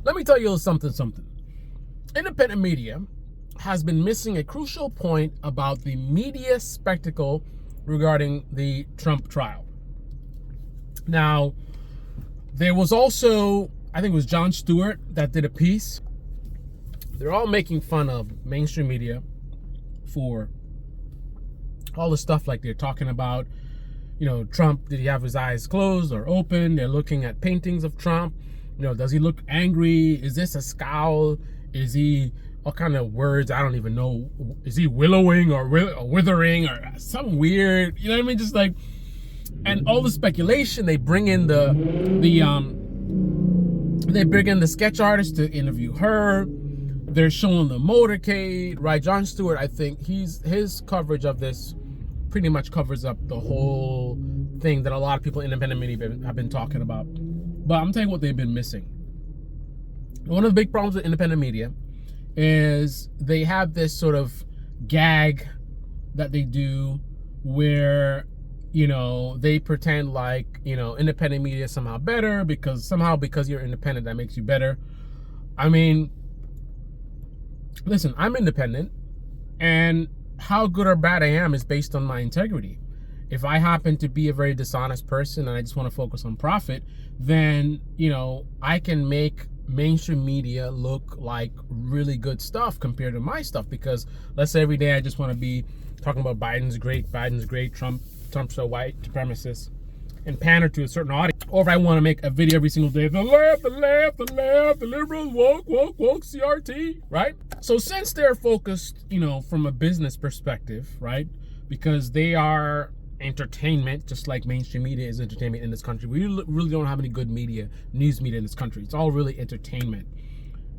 Let me tell you something. Independent media has been missing a crucial point about the media spectacle regarding the Trump trial. Now, there was also, I think it was Jon Stewart that did a piece. They're all making fun of mainstream media for all the stuff like they're talking about, Trump, did he have his eyes closed or open? They're looking at paintings of Trump. Does he look angry? Is this a scowl? Is he, all kind of words, I don't even know. Is he willowing or withering or something weird? You know what I mean? Just like, and all the speculation, they bring in the sketch artist to interview her. They're showing the motorcade, right? Jon Stewart, I think his coverage of this pretty much covers up the whole thing that a lot of people in independent media have been talking about. But I'm telling you what they've been missing. One of the big problems with independent media is they have this sort of gag that they do where, they pretend like, independent media is somehow better because you're independent, that makes you better. I mean, listen, I'm independent, and how good or bad I am is based on my integrity. If I happen to be a very dishonest person and I just want to focus on profit, then, I can make mainstream media look like really good stuff compared to my stuff. Because let's say every day I just want to be talking about Biden's great, Trump's so white supremacist, and pander to a certain audience. Or if I want to make a video every single day, the left, the liberals, woke, CRT, right? So since they're focused, from a business perspective, right? Because they are entertainment, just like mainstream media is entertainment in this country. We really don't have any good news media in this country. It's all really entertainment.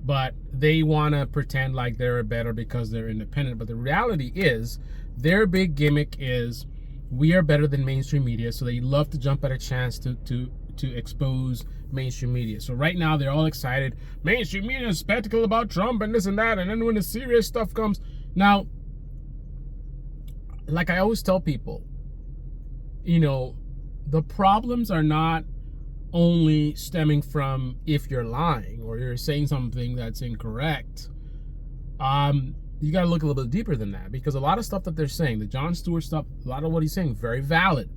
But they want to pretend like they're better because they're independent. But the reality is, their big gimmick is, we are better than mainstream media. So they love to jump at a chance to expose mainstream media. So right now they're all excited. Mainstream media is spectacle about Trump and this and that. And then when the serious stuff comes, now, like I always tell people, the problems are not only stemming from if you're lying or you're saying something that's incorrect. You got to look a little bit deeper than that, because a lot of stuff that they're saying, the Jon Stewart stuff, a lot of what he's saying, very valid.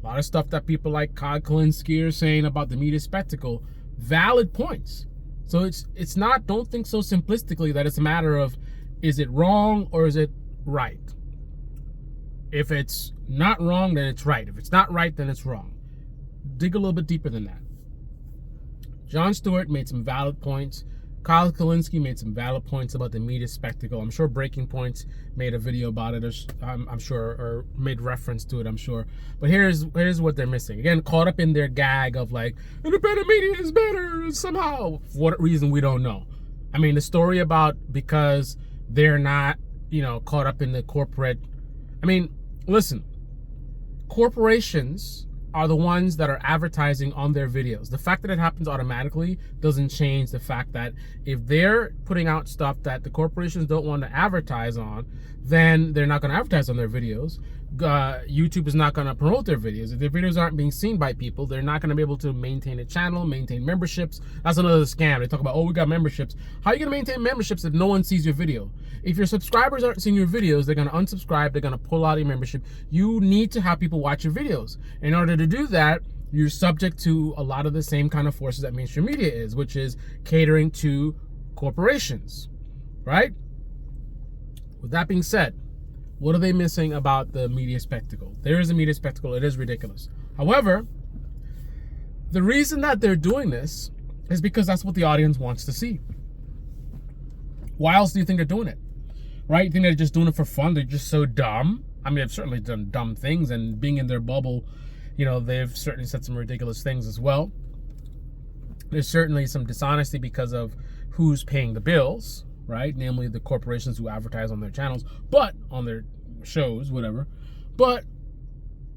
A lot of stuff that people like Kyle Kulinski are saying about the media spectacle, valid points. So it's not, don't think so simplistically that it's a matter of, is it wrong or is it right? If it's not wrong, then it's right. If it's not right, then it's wrong. Dig a little bit deeper than that. Jon Stewart made some valid points. Kyle Kulinski made some valid points about the media spectacle. I'm sure Breaking Points made a video about it, I'm sure, or made reference to it, I'm sure. But here's what they're missing. Again, caught up in their gag of like, independent media is better somehow. For what reason, we don't know. I mean, the story about because they're not, caught up in the corporate. I mean, listen, corporations are the ones that are advertising on their videos. The fact that it happens automatically doesn't change the fact that if they're putting out stuff that the corporations don't want to advertise on, then they're not going to advertise on their videos. YouTube is not going to promote their videos. If their videos aren't being seen by people, they're not going to be able to maintain a channel, maintain memberships. That's another scam. They talk about, we got memberships. How are you going to maintain memberships if no one sees your video? If your subscribers aren't seeing your videos, they're going to unsubscribe. They're going to pull out your membership. You need to have people watch your videos. In order to do that, you're subject to a lot of the same kind of forces that mainstream media is, which is catering to corporations, right? With that being said, what are they missing about the media spectacle? There is a media spectacle. It is ridiculous. However, the reason that they're doing this is because that's what the audience wants to see. Why else do you think they're doing it? Right? You think they're just doing it for fun? They're just so dumb? I mean, they've certainly done dumb things, and being in their bubble, they've certainly said some ridiculous things as well. There's certainly some dishonesty because of who's paying the bills, right? Namely the corporations who advertise on their channels, but on their shows, whatever. But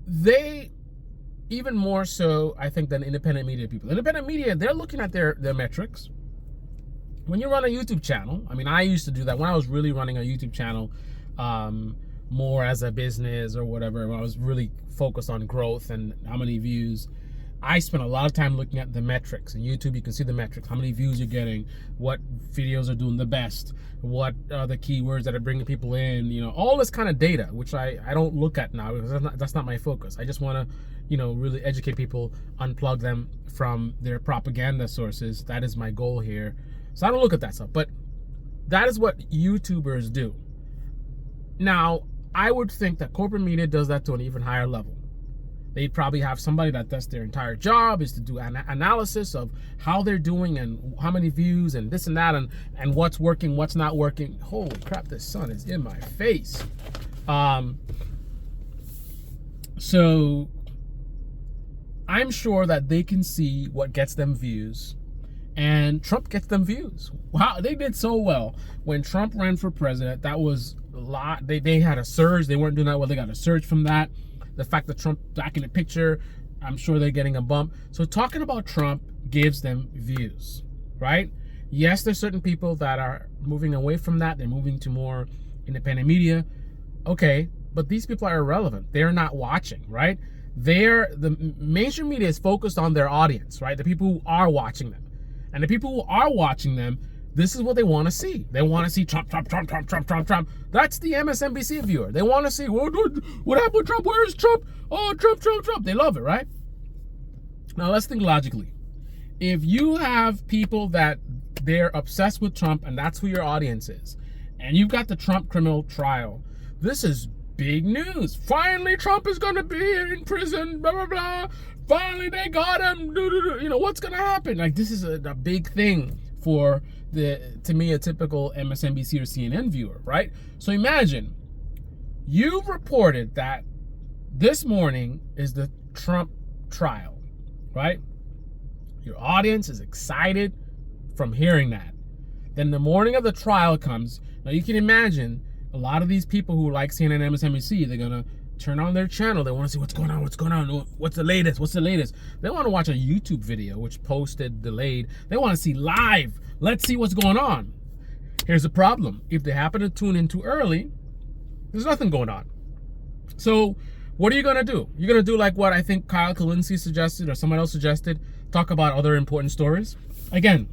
they, even more so, I think, than independent media people. Independent media, they're looking at their metrics. When you run a YouTube channel, I mean, I used to do that when I was really running a YouTube channel, more as a business or whatever, when I was really focused on growth and how many views. I spend a lot of time looking at the metrics. In YouTube, you can see the metrics, how many views you're getting, what videos are doing the best, what are the keywords that are bringing people in, all this kind of data, which I don't look at now because that's not my focus. I just want to, really educate people, unplug them from their propaganda sources. That is my goal here. So I don't look at that stuff, but that is what YouTubers do. Now, I would think that corporate media does that to an even higher level. They'd probably have somebody that's their entire job is to do an analysis of how they're doing and how many views and this and that and what's working, what's not working. Holy crap, the sun is in my face. So I'm sure that they can see what gets them views, and Trump gets them views. Wow, they did so well. When Trump ran for president, that was a lot. They had a surge. They weren't doing that well. They got a surge from that. The fact that Trump back in the picture, I'm sure they're getting a bump. So talking about Trump gives them views, right? Yes, there's certain people that are moving away from that. They're moving to more independent media. Okay, but these people are irrelevant. They're not watching, right? The mainstream media is focused on their audience, right? The people who are watching them. And the people who are watching them, this is what they want to see. They want to see Trump, Trump, Trump, Trump, Trump, Trump, Trump. That's the MSNBC viewer. They want to see, what happened with Trump? Where is Trump? Oh, Trump, Trump, Trump. They love it, right? Now, let's think logically. If you have people that they're obsessed with Trump and that's who your audience is, and you've got the Trump criminal trial, this is big news. Finally, Trump is going to be in prison, blah, blah, blah. Finally, they got him. What's going to happen? Like, this is a big thing for to me, a typical MSNBC or CNN viewer, right? So imagine you've reported that this morning is the Trump trial, right? Your audience is excited from hearing that. Then the morning of the trial comes. Now you can imagine a lot of these people who like CNN and MSNBC, they're gonna turn on their channel. They want to see what's going on, what's the latest. They want to watch a YouTube video which posted delayed. They want to see live. Let's see what's going on. Here's the problem. If they happen to tune in too early, there's nothing going on. So what are you gonna do? You're gonna do like what I think Kyle Kulinski suggested or someone else suggested, talk about other important stories. Again,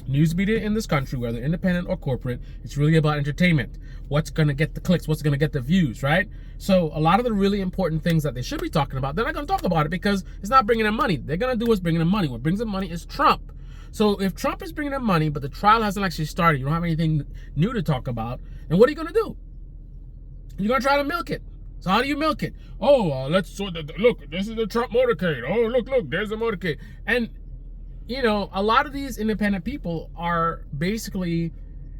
news media in this country, whether independent or corporate, it's really about entertainment. What's gonna get the clicks, what's gonna get the views, right? So a lot of the really important things that they should be talking about, they're not gonna talk about it because it's not bringing them money. They're gonna do what's bringing them money. What brings them money is Trump. So if Trump is bringing them money, but the trial hasn't actually started, you don't have anything new to talk about, then what are you gonna do? You're gonna try to milk it. So how do you milk it? Oh, look, this is the Trump motorcade. Oh, look, there's the motorcade. And a lot of these independent people are basically,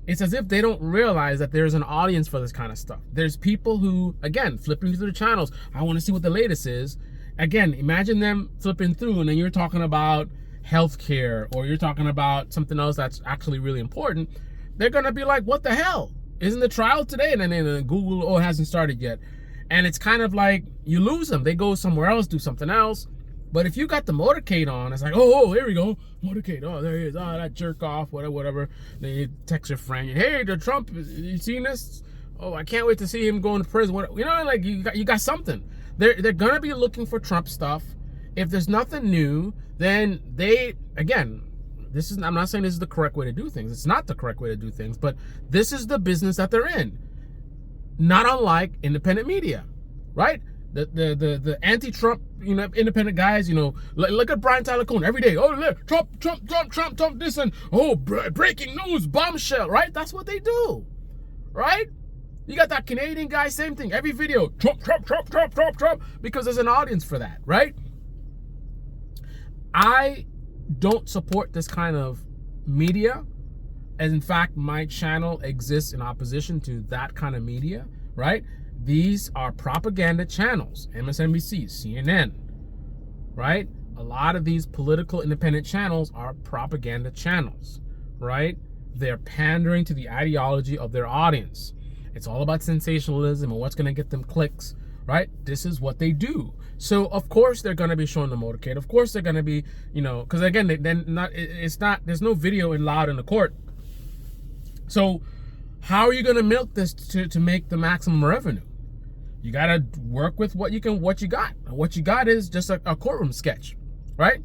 it's as if they don't realize that there's an audience for this kind of stuff. There's people who, again, flipping through the channels, I want to see what the latest is. Again, imagine them flipping through and then you're talking about healthcare or you're talking about something else that's actually really important. They're going to be like, what the hell? Isn't the trial today? And then Google, it hasn't started yet. And it's kind of like you lose them. They go somewhere else, do something else. But if you got the motorcade on, it's like, oh, here we go, motorcade. Oh, there he is. Oh, that jerk off, whatever. Then you text your friend, hey, the Trump, you seen this? Oh, I can't wait to see him going to prison. Like you got something. They're gonna be looking for Trump stuff. If there's nothing new, then again, I'm not saying this is the correct way to do things. It's not the correct way to do things, but this is the business that they're in. Not unlike independent media, right? The anti-Trump, independent guys, look at Brian Tyler Cohen every day. Oh, look, Trump, this and breaking news, bombshell, right? That's what they do, right? You got that Canadian guy, same thing. Every video, Trump, because there's an audience for that, right? I don't support this kind of media. And in fact, my channel exists in opposition to that kind of media, right? These are propaganda channels, MSNBC, CNN, right? A lot of these political independent channels are propaganda channels, right? They're pandering to the ideology of their audience. It's all about sensationalism and what's going to get them clicks, right? This is what they do. So of course they're going to be showing the motorcade. Of course they're going to be, because again, there's no video allowed in the court. So how are you going to milk this to make the maximum revenue? You got to work with what you got. And what you got is just a courtroom sketch. right?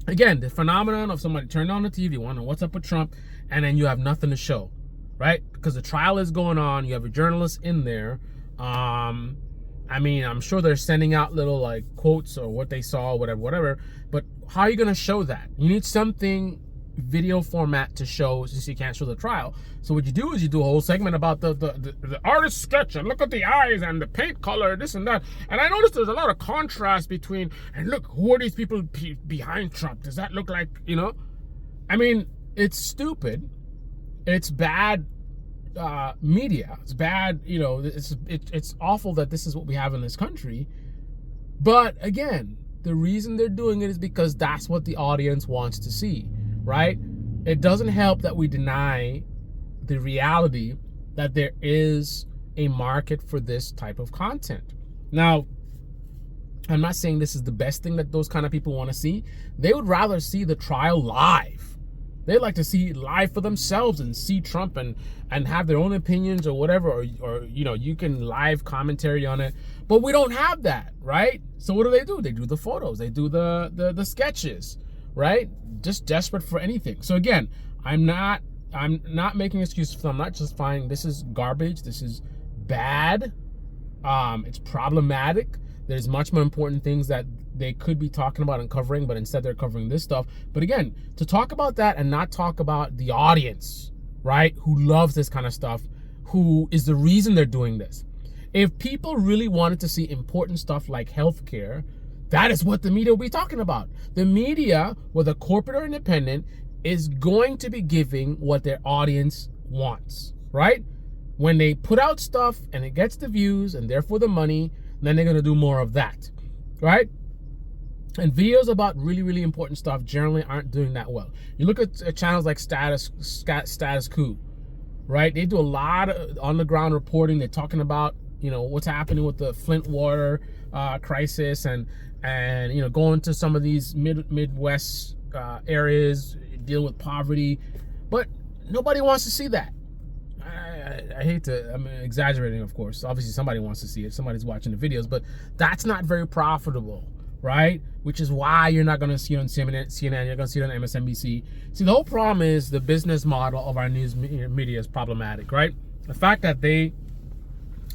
Again, the phenomenon of somebody turned on the TV, wondering what's up with Trump, and then you have nothing to show, right? Because the trial is going on. You have a journalist in there. I mean, I'm sure they're sending out little like quotes or what they saw, whatever. But how are you going to show that? You need something video format to show, since you can't show the trial. So what you do is you do a whole segment about the artist sketch, and look at the eyes and the paint color, this and that. And I noticed there's a lot of contrast between, and look, who are these people behind Trump? Does that look like, you know? I mean, it's stupid. It's bad media. It's bad, you know, it's awful that this is what we have in this country. But again, the reason they're doing it is because that's what the audience wants to see, right? It doesn't help that we deny the reality that there is a market for this type of content. Now, I'm not saying this is the best thing that those kind of people want to see. They would rather see the trial live. They like to see it live for themselves and see Trump and have their own opinions or whatever, or you know, you can live commentary on it. But we don't have that, right? So what do? They do the photos, they do the sketches, right? Just desperate for anything. So again, I'm not making excuses for them. I'm not justifying this is garbage, this is bad, it's problematic. There's much more important things that they could be talking about and covering, but instead they're covering this stuff. But again, to talk about that and not talk about the audience, right, who loves this kind of stuff, who is the reason they're doing this. If people really wanted to see important stuff like healthcare, that is what the media will be talking about. The media, whether corporate or independent, is going to be giving what their audience wants, right? When they put out stuff and it gets the views and therefore the money, then they're going to do more of that, right? And videos about really, really important stuff generally aren't doing that well. You look at channels like Status Coup, right? They do a lot of on-the-ground reporting. They're talking about, you know, what's happening with the Flint water crisis, and you know, going to some of these Midwest areas, dealing with poverty. But nobody wants to see that. I hate to, I'm exaggerating, of course. Obviously, somebody wants to see it. Somebody's watching the videos, but that's not very profitable, right? Which is why you're not going to see it on CNN, you're going to see it on MSNBC. See, the whole problem is the business model of our news media is problematic, right? The fact that they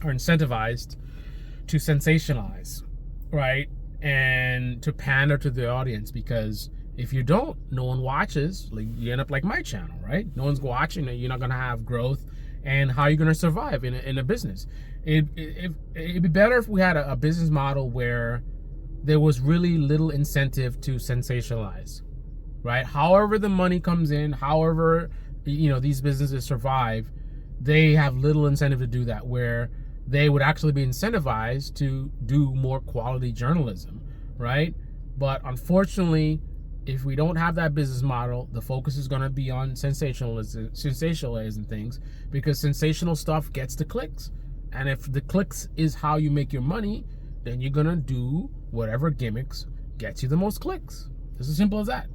are incentivized to sensationalize, right? And to pander to the audience, because if you don't, no one watches. Like, you end up like my channel, right? No one's watching it. You're not going to have growth. And how are you going to survive in a business? It'd be better if we had a business model where there was really little incentive to sensationalize, right? However the money comes in, however, you know, these businesses survive, they have little incentive to do that, where they would actually be incentivized to do more quality journalism, right? But unfortunately, if we don't have that business model, the focus is going to be on sensationalizing things, because sensational stuff gets the clicks. And if the clicks is how you make your money, then you're going to do whatever gimmicks gets you the most clicks. It's as simple as that.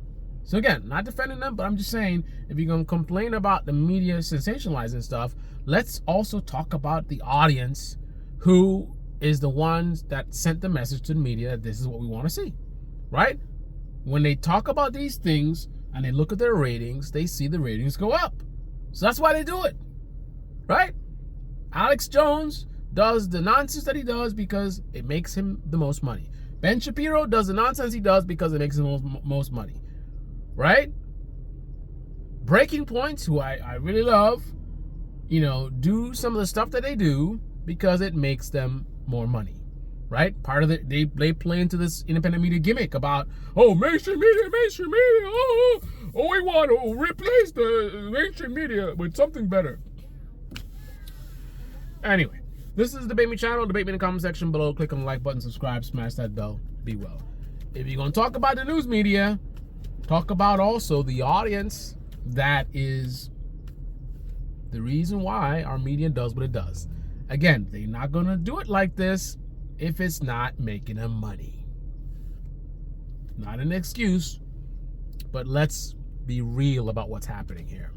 So again, not defending them, but I'm just saying, if you're going to complain about the media sensationalizing stuff, let's also talk about the audience, who is the ones that sent the message to the media that this is what we want to see, right? When they talk about these things and they look at their ratings, they see the ratings go up. So that's why they do it, right? Alex Jones does the nonsense that he does because it makes him the most money. Ben Shapiro does the nonsense he does because it makes him the most money, right? Breaking Points, who I really love, you know, do some of the stuff that they do because it makes them more money. Right? Part of it, they play into this independent media gimmick about, oh, mainstream media, oh, we want to replace the mainstream media with something better. Anyway, this is Debate Me channel. Debate me in the comment section below. Click on the like button, subscribe, smash that bell. Be well. If you're going to talk about the news media, talk about also the audience that is the reason why our media does what it does. Again, they're not going to do it like this if it's not making them money. Not an excuse, but let's be real about what's happening here.